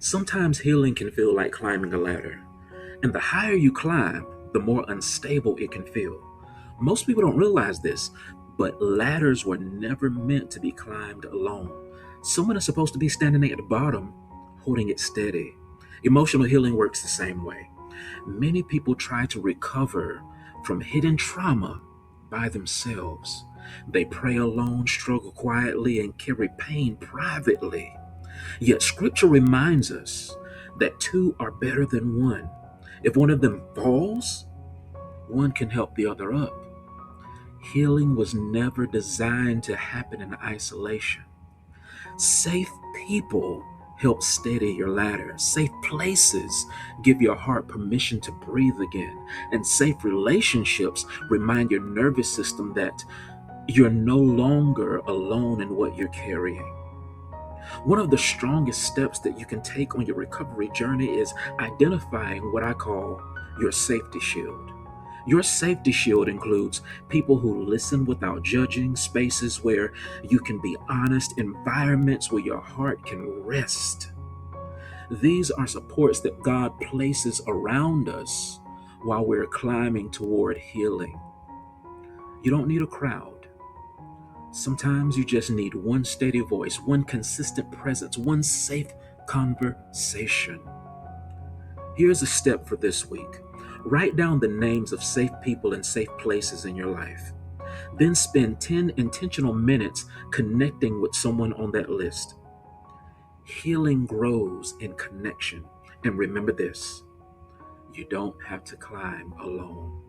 Sometimes healing can feel like climbing a ladder, and the higher you climb, the more unstable it can feel. Most people don't realize this, but ladders were never meant to be climbed alone. Someone is supposed to be standing at the bottom, holding it steady. Emotional healing works the same way. Many people try to recover from hidden trauma by themselves. They pray alone, struggle quietly, and carry pain privately. Yet scripture reminds us that two are better than one. If one of them falls, one can help the other up. Healing was never designed to happen in isolation. Safe people help steady your ladder. Safe places give your heart permission to breathe again. And safe relationships remind your nervous system that you're no longer alone in what you're carrying. One of the strongest steps that you can take on your recovery journey is identifying what I call your safety shield. Your safety shield includes people who listen without judging, spaces where you can be honest, environments where your heart can rest. These are supports that God places around us while we're climbing toward healing. You don't need a crowd. Sometimes you just need one steady voice, one consistent presence, one safe conversation. Here's a step for this week. Write down the names of safe people and safe places in your life. Then spend 10 intentional minutes connecting with someone on that list. Healing grows in connection. And remember this, you don't have to climb alone.